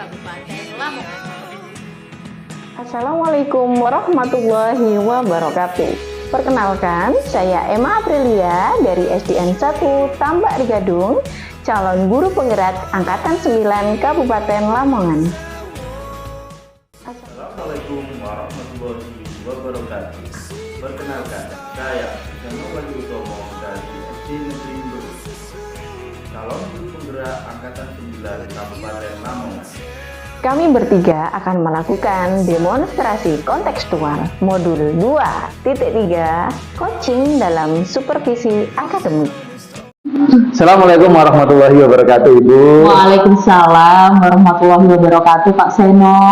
Kabupaten Lamongan. Assalamualaikum warahmatullahi wabarakatuh. Perkenalkan, saya Emma Aprilia dari SDN 1 Tambak Rigadung, calon guru penggerak Angkatan 9 Kabupaten Lamongan. Assalamualaikum warahmatullahi wabarakatuh. Perkenalkan, saya Seno Wali Utomo dari SD Negeri Lurus, calon guru penggerak Angkatan 9 Kabupaten Lamongan. Kami bertiga akan melakukan demonstrasi kontekstual modul 2.3 coaching dalam supervisi akademik. Assalamualaikum warahmatullahi wabarakatuh, Ibu. Waalaikumsalam warahmatullahi wabarakatuh, Pak Seno.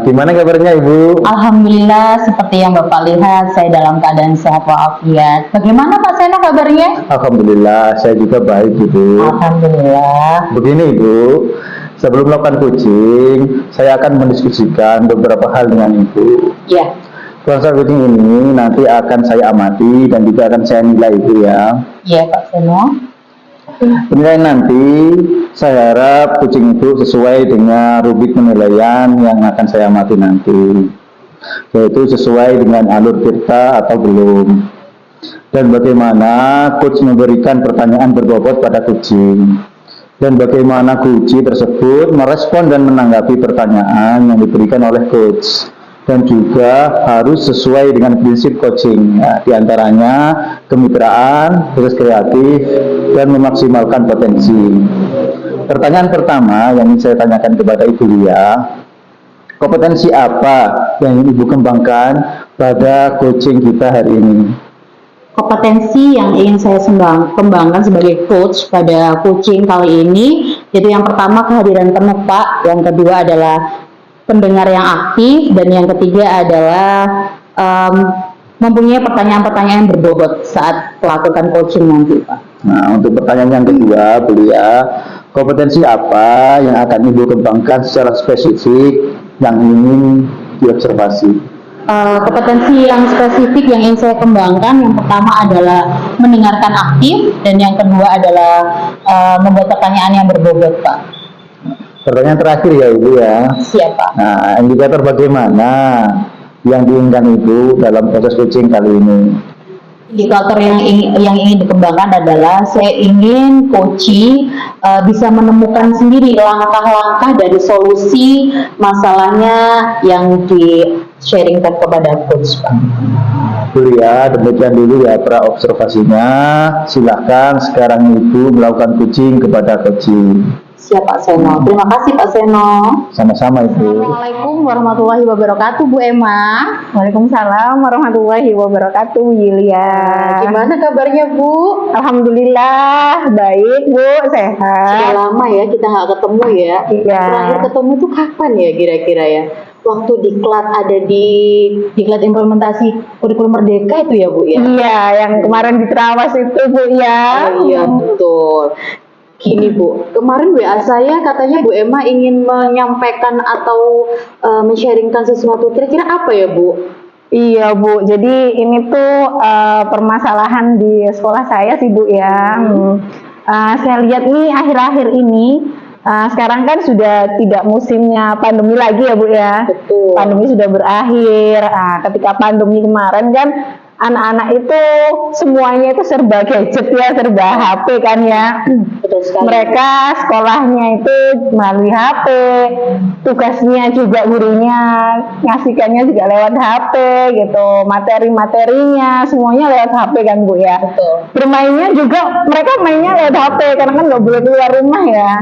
Gimana kabarnya, Ibu? Alhamdulillah, seperti yang Bapak lihat, saya dalam keadaan sehat walafiat. Bagaimana Pak Seno kabarnya? Alhamdulillah, saya juga baik, Ibu. Alhamdulillah. Begini, Ibu, sebelum melakukan coaching, saya akan mendiskusikan beberapa hal dengan Ibu. Ya. Proses coaching ini nanti akan saya amati dan juga akan saya nilai, Ibu ya. Iya, Pak Seno. Penilaian nanti saya harap coaching itu sesuai dengan rubrik penilaian yang akan saya amati nanti, yaitu sesuai dengan alur tirta atau belum, dan bagaimana coach memberikan pertanyaan berbobot pada coaching, dan bagaimana coach tersebut merespon dan menanggapi pertanyaan yang diberikan oleh coach, dan juga harus sesuai dengan prinsip coaching, ya, diantaranya kemitraan, terus kreatif, dan memaksimalkan potensi. Pertanyaan pertama yang ingin saya tanyakan kepada Ibu Lia, kompetensi apa yang ingin Ibu kembangkan pada coaching kita hari ini? Kompetensi yang ingin saya kembangkan sebagai coach pada coaching kali ini, yaitu yang pertama kehadiran penuh, Pak. Yang kedua adalah pendengar yang aktif, dan yang ketiga adalah mempunyai pertanyaan-pertanyaan yang berbobot saat melakukan coaching nanti, Pak. Nah, untuk pertanyaan yang kedua, Bu Lia, kompetensi apa yang akan Ibu kembangkan secara spesifik yang ingin diobservasi? Kompetensi yang spesifik yang ingin saya kembangkan, yang pertama adalah mendengarkan aktif, dan yang kedua adalah membuat pertanyaan yang berbobot, Pak. Pertanyaan terakhir ya, Ibu ya. Siapa? Nah, indikator bagaimana yang diinginkan Ibu dalam proses coaching kali ini? Indikator yang ingin dikembangkan adalah saya ingin coaching bisa menemukan sendiri langkah-langkah dari solusi masalahnya yang di-sharingkan kepada coach, Pak. Bu Lia, demikian dulu ya pra observasinya. Silahkan sekarang Ibu melakukan coaching kepada coaching. Siap, Pak Seno. Terima kasih, Pak Seno. Sama-sama, Ibu. Assalamualaikum warahmatullahi wabarakatuh, Bu Emma. Waalaikumsalam warahmatullahi wabarakatuh, Bu Yulia. Gimana kabarnya, Bu? Alhamdulillah, baik, Bu, sehat. Sudah lama ya kita nggak ketemu ya. Iya. Terakhir ketemu tuh kapan ya kira-kira ya? Waktu diklat ada di diklat implementasi kurikulum merdeka itu ya, Bu ya? Iya, yang kemarin di Terawas itu, Bu ya. Oh, iya, betul. Gini, Bu, kemarin WA saya katanya Bu Emma ingin menyampaikan atau men-sharingkan sesuatu. Kira-kira apa ya, Bu? Iya, Bu, jadi ini tuh permasalahan di sekolah saya sih, Bu ya. Saya lihat nih akhir-akhir ini, sekarang kan sudah tidak musimnya pandemi lagi ya, Bu ya. Betul. Pandemi sudah berakhir. Ketika pandemi kemarin kan anak-anak itu semuanya itu serba gadget ya, serba HP kan ya. Betul sekali. Mereka sekolahnya itu melalui HP, tugasnya juga gurunya ngasihkannya juga lewat HP gitu, materi-materinya semuanya lewat HP kan, Bu ya. Betul. Bermainnya juga mereka mainnya lewat HP karena kan nggak boleh keluar rumah ya.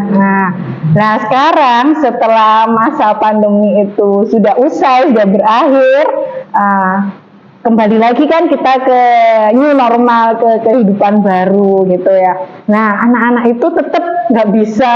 Nah sekarang setelah masa pandemi itu sudah usai, sudah berakhir, kembali lagi kan kita ke new normal, ke kehidupan baru gitu ya. Nah anak-anak itu tetap nggak bisa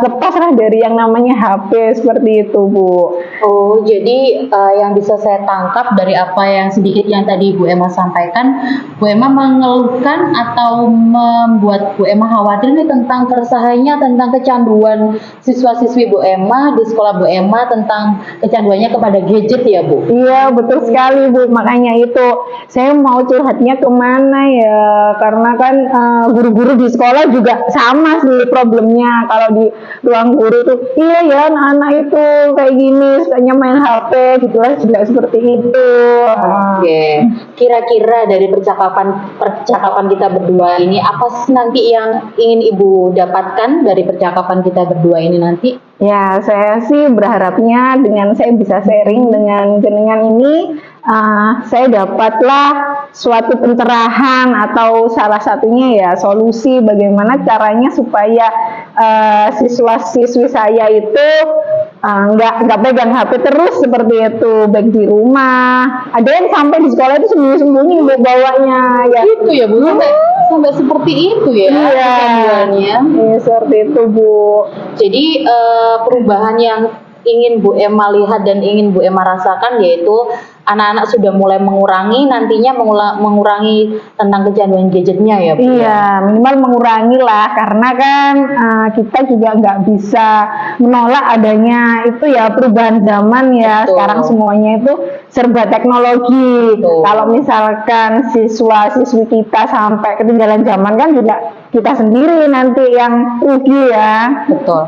lepas lah dari yang namanya HP seperti itu, Bu. Oh, jadi yang bisa saya tangkap dari apa yang sedikit yang tadi Bu Emma sampaikan, Bu Emma mengeluhkan atau membuat Bu Emma khawatir nih tentang keresahannya, tentang kecanduan siswa-siswi Bu Emma di sekolah Bu Emma, tentang kecanduannya kepada gadget ya, Bu? Iya, betul sekali, Bu. Makanya itu saya mau curhatnya kemana ya, karena kan guru-guru di sekolah juga sama sih problemnya kalau di ruang guru tuh. Iya ya, anak-anak itu kayak gini, sukanya main HP gitu lah, juga seperti itu. Oke, kira-kira dari percakapan kita berdua ini apa sih nanti yang ingin Ibu dapatkan dari percakapan kita berdua ini nanti? Ya, saya sih berharapnya dengan saya bisa sharing dengan jenengan ini, saya dapatlah suatu pencerahan atau salah satunya ya solusi bagaimana caranya supaya siswa-siswi saya itu nggak pegang HP terus seperti itu, baik di rumah. Ada yang sampai di sekolah itu sembunyi-sembunyi bawanya ya. Itu ya Bu, sampai seperti itu ya Iya, kecanduannya. iya, seperti itu Bu. Jadi perubahan yang ingin Bu Emma lihat dan ingin Bu Emma rasakan yaitu anak-anak sudah mulai mengurangi nantinya mengurangi tentang kecanduan gadgetnya ya Bu. Iya, minimal mengurangi lah karena kan kita juga nggak bisa menolak adanya itu ya perubahan zaman ya. Betul. Sekarang semuanya itu serba teknologi. Betul. Kalau misalkan siswa-siswi kita sampai ketinggalan zaman kan juga kita sendiri nanti yang rugi ya. Betul.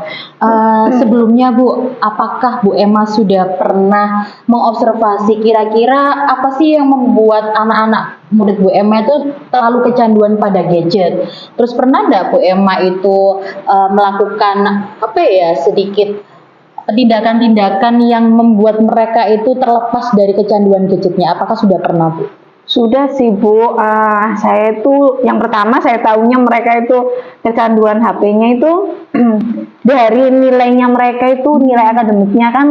Sebelumnya Bu, apakah Bu Emma sudah pernah mengobservasi kira-kira apa sih yang membuat anak-anak murid Bu Emma itu terlalu kecanduan pada gadget? Terus pernah nggak Bu Emma itu melakukan apa ya sedikit tindakan-tindakan yang membuat mereka itu terlepas dari kecanduan gadgetnya? Apakah sudah pernah Bu? Sudah sih Bu, saya itu yang pertama saya tahunya mereka itu kecanduan HP-nya itu dari nilainya mereka itu nilai akademiknya kan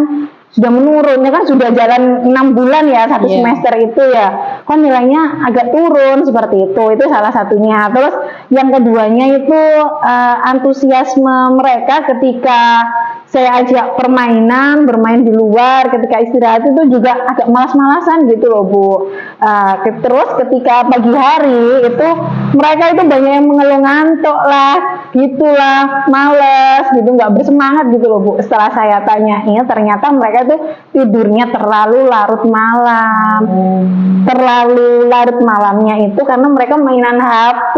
sudah menurun ya kan sudah jalan 6 bulan ya satu Iya. semester itu ya kok nilainya agak turun seperti itu salah satunya. Terus yang keduanya itu antusiasme mereka ketika saya ajak bermain di luar ketika istirahat itu juga agak malas-malasan gitu loh Bu. Terus ketika pagi hari itu mereka itu banyak yang mengeluh ngantuk lah, gitulah, males gitu, nggak bersemangat gitu loh Bu. Setelah saya tanyain ternyata mereka tuh tidurnya terlalu larut malam. Terlalu larut malamnya itu karena mereka mainan HP.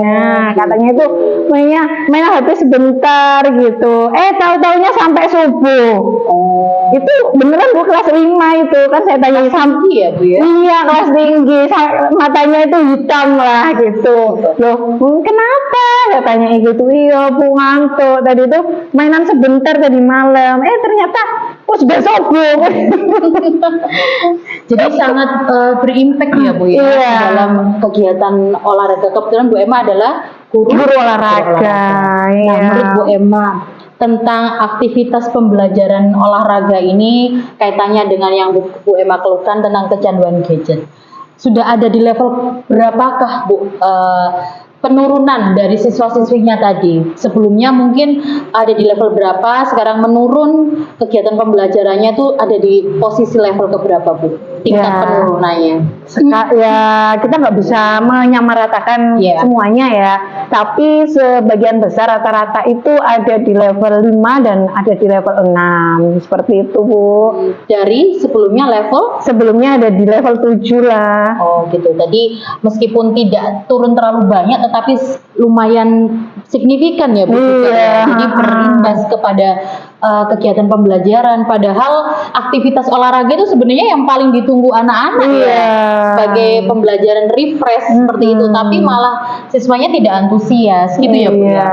Nah, katanya itu main HP sebentar gitu. Tahu-taunya sampai subuh. Itu beneran Bu kelas 5 itu kan saya tanya sampai Iya Bu ya. iya kelas tinggi matanya itu hitam lah gitu. Loh, kenapa? Katanya gitu. Iya Bu ngantuk tadi tuh mainan sebentar tadi malam. Ternyata sudah subuh. Jadi sangat berimpact ya Bu ya Iya. dalam kegiatan olahraga. Kebetulan Bu Emma adalah guru olahraga. Nah, Iya. menurut Bu Emma tentang aktivitas pembelajaran olahraga ini kaitannya dengan yang Bu Emma keluhkan tentang kecanduan gadget. Sudah ada di level berapakah Bu penurunan dari siswa-siswinya tadi? Sebelumnya mungkin ada di level berapa, sekarang menurun kegiatan pembelajarannya itu ada di posisi level keberapa Bu? Tingkat Ya. penurunannya. Ya kita nggak bisa menyamaratakan Iya. semuanya ya, tapi sebagian besar rata-rata itu ada di level 5 dan ada di level 6 seperti itu Bu. Dari sebelumnya level Sebelumnya ada di level 7 lah. oh gitu. Tadi meskipun tidak turun terlalu banyak tetapi lumayan signifikan ya Bu. Iya. Jadi berimbas kepada kegiatan pembelajaran, padahal aktivitas olahraga itu sebenarnya yang paling ditunggu anak-anak ya Iya. sebagai pembelajaran refresh seperti itu, tapi malah siswanya tidak antusias gitu ya Bu ya. Iya.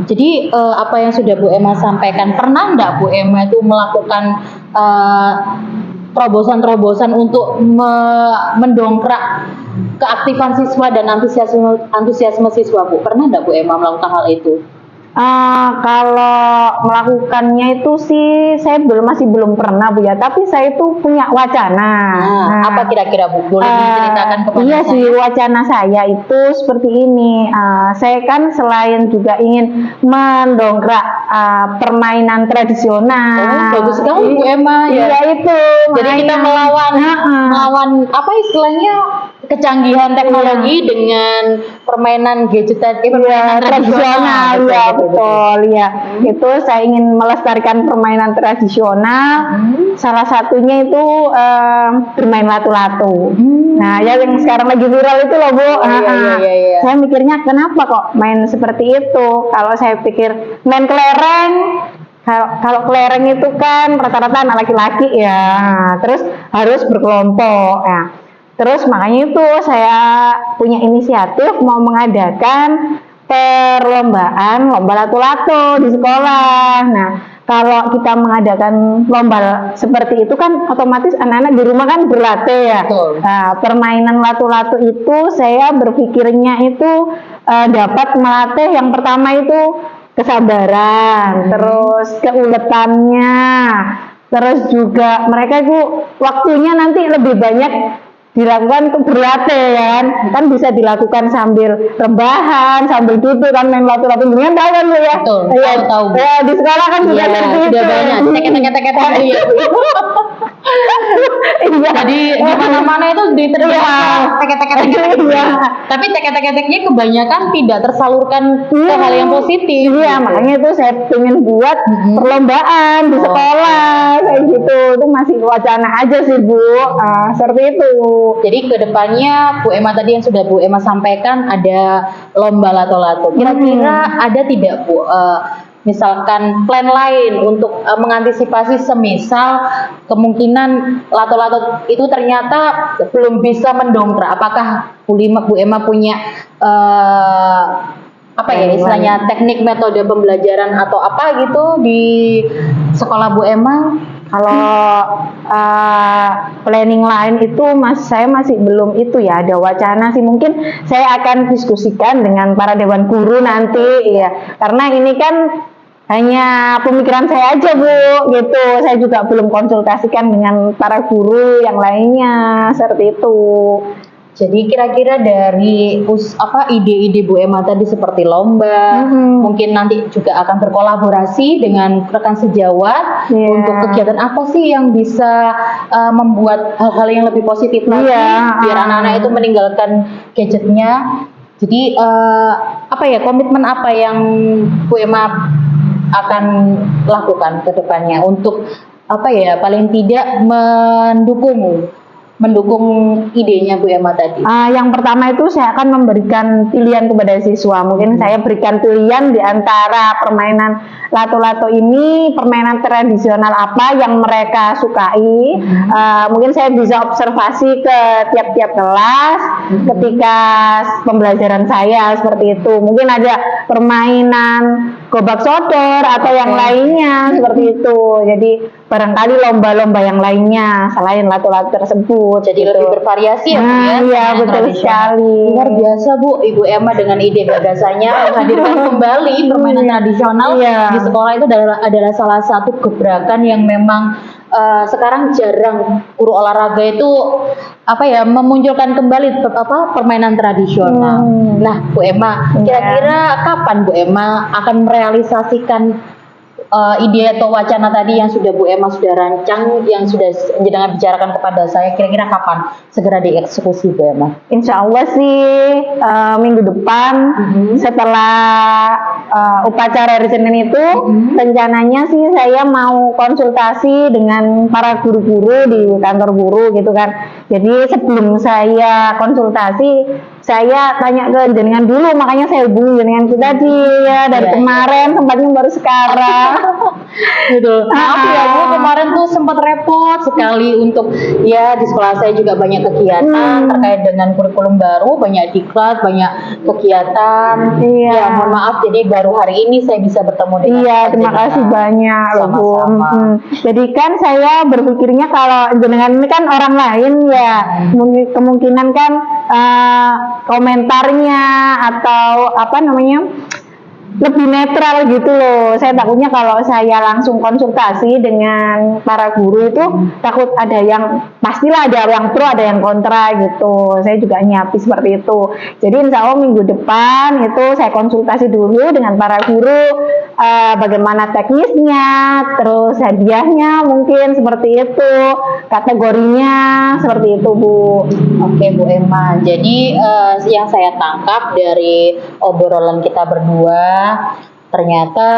Jadi apa yang sudah Bu Emma sampaikan, pernah enggak Bu Emma itu melakukan terobosan-terobosan untuk mendongkrak keaktifan siswa dan antusiasme siswa Bu? Pernah enggak Bu Emma melakukan hal itu? Kalau melakukannya itu sih saya masih belum pernah Bu ya, tapi saya itu punya wacana. Nah, apa kira-kira Bu? Boleh diceritakan kepada Iya saya? sih, wacana saya itu seperti ini. Saya kan selain juga ingin mendongkrak permainan tradisional. Bagus sekali Bu Emma ya. Iya itu. Jadi kita makanya. melawan apa istilahnya kecanggihan teknologi dengan permainan gadget tadi, permainan tradisional betul, ya betul, betul ya. Itu saya ingin melestarikan permainan tradisional. Salah satunya itu bermain latu-latu. Nah, ya yang sekarang lagi viral itu loh, Bu. Iya. Saya mikirnya kenapa kok main seperti itu? Kalau saya pikir main kelereng, kalau kelereng itu kan rata-rata anak laki-laki ya, terus harus berkelompok ya. Terus makanya itu saya punya inisiatif mau mengadakan perlombaan lomba latu-latu di sekolah. Nah, kalau kita mengadakan lomba seperti itu kan otomatis anak-anak di rumah kan berlatih ya. Betul. Nah, permainan latu-latu itu saya berpikirnya itu dapat melatih yang pertama itu kesabaran, terus keuletannya, terus juga mereka itu waktunya nanti lebih banyak dilakukan untuk berlatih kan bisa dilakukan sambil rebahan, sambil duduk kan main latu-latu dengan tahu kan Bu ya? Betul, Iya, tahu, Bu. ya, di sekolah kan sudah Iya, seperti sudah itu. banyak teket-teket iya. Iya. Jadi di mana-mana itu diterima teket-teket. Iya. Tapi teket-teknya kebanyakan tidak tersalurkan ke hal yang positif. Iya, makanya itu saya pengen buat perlombaan di sekolah kayak gitu. Itu masih wacana aja sih Bu. Seperti itu. Jadi kedepannya Bu Emma tadi yang sudah Bu Emma sampaikan ada lomba lato-lato. Kira-kira ada tidak Bu misalkan plan lain untuk mengantisipasi semisal kemungkinan lato-lato itu ternyata belum bisa mendongkrak? Apakah Bu Emma punya apa ya istilahnya teknik metode pembelajaran atau apa gitu di sekolah Bu Emma? Kalau planning lain itu saya masih belum itu ya, ada wacana sih, mungkin saya akan diskusikan dengan para dewan guru nanti ya, karena ini kan hanya pemikiran saya aja Bu gitu, saya juga belum konsultasikan dengan para guru yang lainnya seperti itu. Jadi kira-kira dari ide-ide Bu Emma tadi seperti lomba, mungkin nanti juga akan berkolaborasi dengan rekan sejawat untuk kegiatan apa sih yang bisa membuat hal-hal yang lebih positif lagi biar anak-anak itu meninggalkan gadgetnya. Jadi komitmen apa yang Bu Emma akan lakukan ke depannya untuk paling tidak mendukung idenya Bu Emma tadi? Yang pertama itu saya akan memberikan pilihan kepada siswa. Mungkin saya berikan pilihan di antara permainan lato-lato ini, permainan tradisional apa yang mereka sukai. Mungkin saya bisa observasi ke tiap-tiap kelas ketika pembelajaran saya seperti itu. Mungkin ada permainan gobak sodor atau yang lainnya seperti itu. Jadi barangkali lomba-lomba yang lainnya selain lato-lato tersebut. Jadi lebih bervariasi ya Bu ya. Iya betul sekali. Luar biasa Bu, Ibu Emma dengan ide gagasannya menghadirkan kembali permainan tradisional di sekolah itu adalah salah satu gebrakan yang memang sekarang jarang guru olahraga itu memunculkan kembali permainan tradisional. Nah Bu Emma, kira-kira kapan Bu Emma akan merealisasikan ide atau wacana tadi yang sudah Bu Emma sudah rancang, yang sudah jenengan bicarakan kepada saya, kira-kira kapan segera dieksekusi Bu Emma? Insya Allah sih minggu depan setelah upacara hari Senin itu rencananya sih saya mau konsultasi dengan para guru-guru di kantor guru gitu kan. Jadi sebelum saya konsultasi saya tanya ke jenengan dulu, makanya saya hubungi jenengan kita tadi ya dari kemarin sempatnya baru sekarang. Gitu. Maaf ya Bu, kemarin tuh sempat repot sekali untuk di sekolah saya juga banyak kegiatan terkait dengan kurikulum baru, banyak diklat, banyak kegiatan. Ya mohon maaf, jadi baru hari ini saya bisa bertemu dengan terima kasih banyak loh Bu. Jadi kan saya berpikirnya kalau jenengan ini kan orang lain ya, kemungkinan kan komentarnya atau lebih netral gitu loh. Saya takutnya kalau saya langsung konsultasi dengan para guru itu takut ada yang, pastilah ada yang pro ada yang kontra gitu. Saya juga nyiapin seperti itu. Jadi insya Allah minggu depan itu saya konsultasi dulu dengan para guru bagaimana teknisnya, terus hadiahnya mungkin seperti itu, kategorinya seperti itu Bu. Oke Bu Emma, jadi yang saya tangkap dari obrolan kita berdua, ternyata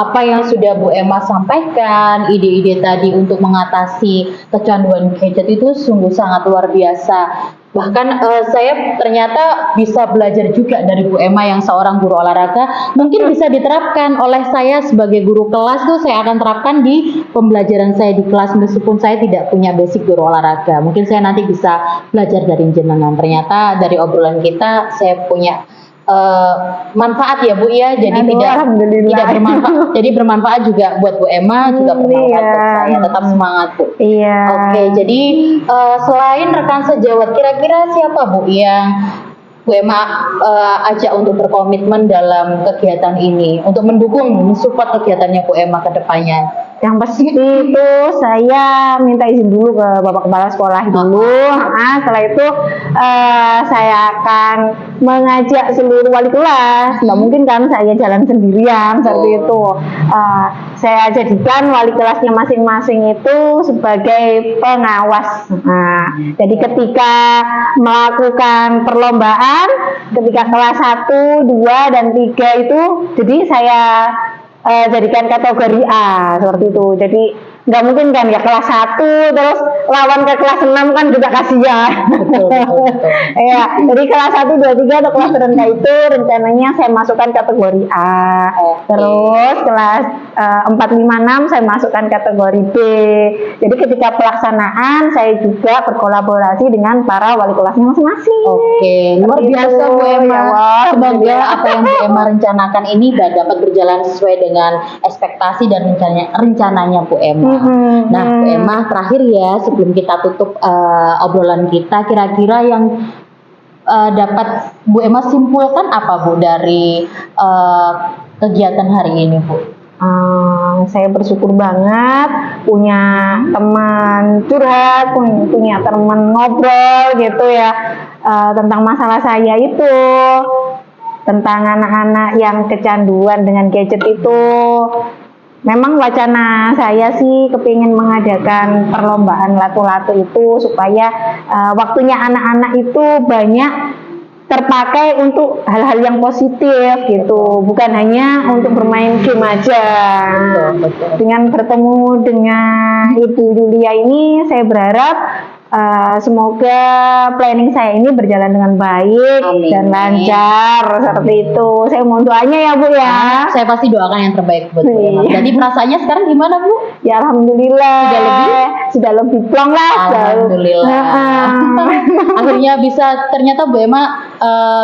apa yang sudah Bu Emma sampaikan, ide-ide tadi untuk mengatasi kecanduan gadget itu sungguh sangat luar biasa. Bahkan saya ternyata bisa belajar juga dari Bu Emma yang seorang guru olahraga. Mungkin bisa diterapkan oleh saya sebagai guru kelas tuh, saya akan terapkan di pembelajaran saya di kelas meskipun saya tidak punya basic guru olahraga. Mungkin saya nanti bisa belajar dari jenengan. Ternyata dari obrolan kita saya punya manfaat ya Bu ya, jadi tidak bermanfaat, jadi bermanfaat juga buat Bu Emma, juga bermanfaat buat saya. Tetap semangat Bu. Iya. Oke, jadi selain rekan sejawat, kira-kira siapa Bu yang Bu Emma ajak untuk berkomitmen dalam kegiatan ini, untuk mendukung, mensupport kegiatannya Bu Emma ke depannya? Yang pasti itu saya minta izin dulu ke Bapak Kepala Sekolah dulu. Setelah itu saya akan mengajak seluruh wali kelas. Nggak mungkin kan saya jalan sendirian seperti itu. Saya jadikan wali kelasnya masing-masing itu sebagai pengawas. Jadi ketika melakukan perlombaan, ketika kelas 1, 2, dan 3 itu, jadi saya jadikan kategori A seperti itu. Jadi nggak mungkin kan ya kelas 1 terus lawan ke kelas 6 kan juga kasihan. Betul. Ya, jadi kelas 1, 2, 3 atau kelas terendah itu rencananya saya masukkan kategori A. Terus kelas 4, 5, 6 saya masukkan kategori B. Jadi ketika pelaksanaan saya juga berkolaborasi dengan para wali kelasnya masing-masing. Oke, luar biasa Bu Emma. Semoga apa yang Bu Emma rencanakan ini dapat berjalan sesuai dengan ekspektasi dan rencananya Bu Emma. Nah Bu Emma, terakhir ya sebelum kita tutup obrolan kita, kira-kira yang dapat Bu Emma simpulkan apa Bu dari kegiatan hari ini Bu? Saya bersyukur banget punya teman curhat, punya teman ngobrol gitu ya, tentang masalah saya itu, tentang anak-anak yang kecanduan dengan gadget itu. Memang wacana saya sih kepingin mengadakan perlombaan lato-lato itu supaya waktunya anak-anak itu banyak terpakai untuk hal-hal yang positif gitu, bukan hanya untuk bermain game aja. Betul. Dengan bertemu dengan Ibu Yulia ini, saya berharap semoga planning saya ini berjalan dengan baik. Amin. Dan lancar seperti itu. Saya mohon doanya ya Bu ya. Saya pasti doakan yang terbaik buat Bu Emma. Iya. Jadi perasaannya sekarang gimana Bu? Ya alhamdulillah. Sudah lebih plong lah. Alhamdulillah. Akhirnya ternyata Bu Emma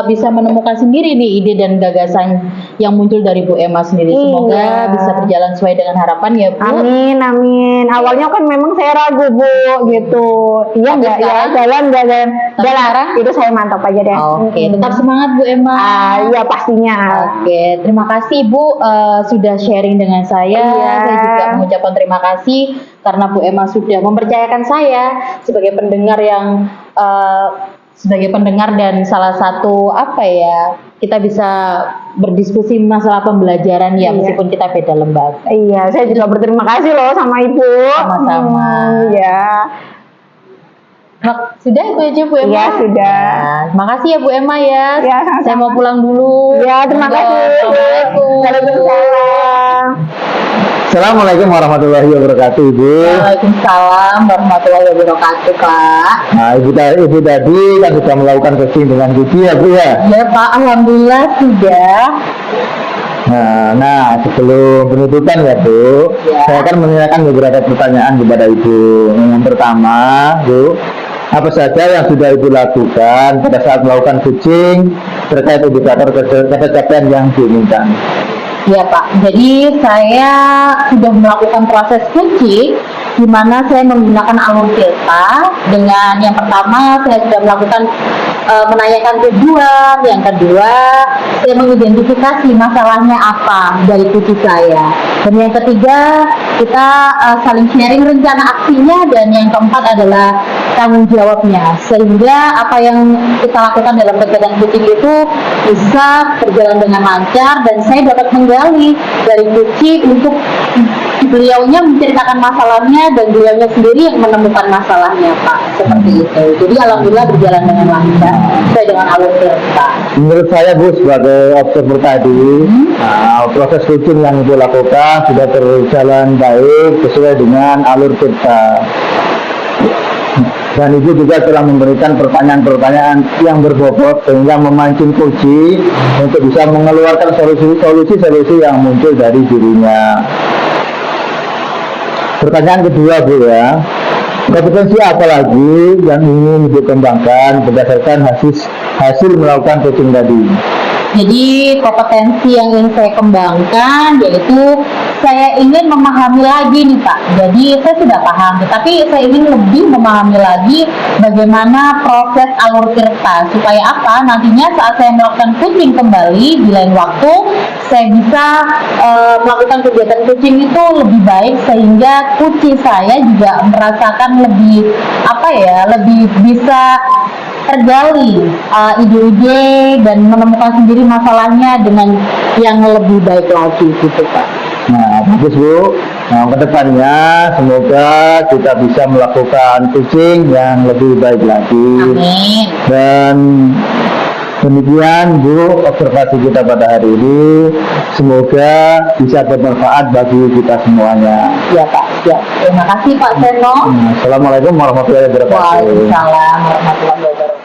bisa menemukan sendiri nih ide dan gagasan yang muncul dari Bu Emma sendiri. Semoga Iya. bisa berjalan sesuai dengan harapan ya Bu. Amin. Awalnya kan memang saya ragu Bu gitu. Iya Tapi enggak ya, sekarang? jalan. Tapi Jalan. sekarang? Itu saya mantap aja deh. Oke, tetap semangat Bu Emma. Iya pastinya. Oke, terima kasih Bu sudah sharing dengan saya. Iya. Saya juga mengucapkan terima kasih karena Bu Emma sudah mempercayakan saya sebagai pendengar dan salah satu kita bisa berdiskusi masalah pembelajaran ya, meskipun kita beda lembaga. Iya, saya juga berterima kasih loh sama Ibu. Sama-sama. Iya. Sudah itu aja Bu Emma? Iya, sudah. Nah, terima kasih ya Bu Emma ya. Iya, sama-sama. Saya mau pulang dulu. Iya, terima Monggo. kasih. Assalamualaikum. Waalaikumsalam. Assalamualaikum warahmatullahi wabarakatuh Ibu. Waalaikumsalam warahmatullahi wabarakatuh Kak. Nah Ibu tadi kan sudah melakukan casting dengan Gigi ya Bu ya. Ya Pak, alhamdulillah sudah. Nah sebelum penutupan ya Bu, Ya. saya akan menanyakan beberapa pertanyaan kepada Ibu. Yang pertama Bu, apa saja yang sudah Ibu lakukan pada saat melakukan coaching terkait indikator capaian yang diinginkan? Ya Pak, jadi saya sudah melakukan proses coaching di mana saya menggunakan alur delta. Dengan yang pertama saya sudah melakukan menanyakan tujuan, yang kedua saya mengidentifikasi masalahnya apa dari kucing saya, dan yang ketiga kita saling sharing rencana aksinya, dan yang keempat adalah tanggung jawabnya, sehingga apa yang kita lakukan dalam kegiatan kucing itu bisa berjalan dengan lancar, dan saya dapat menggali dari kucing untuk beliaunya menceritakan masalahnya dan beliaunya sendiri yang menemukan masalahnya, Pak, seperti itu. Jadi alhamdulillah berjalan dengan lancar sesuai dengan alur cerita. Menurut saya Bu, sebagai observer tadi, proses kucing yang Ibu lakukan sudah berjalan baik sesuai dengan alur cerita. Dan Ibu juga telah memberikan pertanyaan-pertanyaan yang berbobot sehingga memancing kucing untuk bisa mengeluarkan solusi-solusi yang muncul dari dirinya. Pertanyaan kedua Bu ya, kompetensi apa lagi yang ingin Ibu kembangkan berdasarkan hasil melakukan coaching tadi? Jadi kompetensi yang ingin saya kembangkan yaitu saya ingin memahami lagi nih Pak. Jadi saya sudah paham, tetapi saya ingin lebih memahami lagi bagaimana proses alur cerita supaya apa nantinya saat saya melakukan coaching kembali di lain waktu saya bisa melakukan kegiatan coaching itu lebih baik sehingga kucing saya juga merasakan lebih lebih bisa tergali ide-ide dan menemukan sendiri masalahnya dengan yang lebih baik lagi gitu Pak. Nah, bagus Bu. Nah, kedepannya semoga kita bisa melakukan coaching yang lebih baik lagi. Amin. Dan demikian Bu, observasi kita pada hari ini. Semoga bisa bermanfaat bagi kita semuanya. Ya Pak. Ya. Terima kasih Pak Seno. Assalamualaikum warahmatullahi wabarakatuh. Waalaikumsalam warahmatullahi wabarakatuh.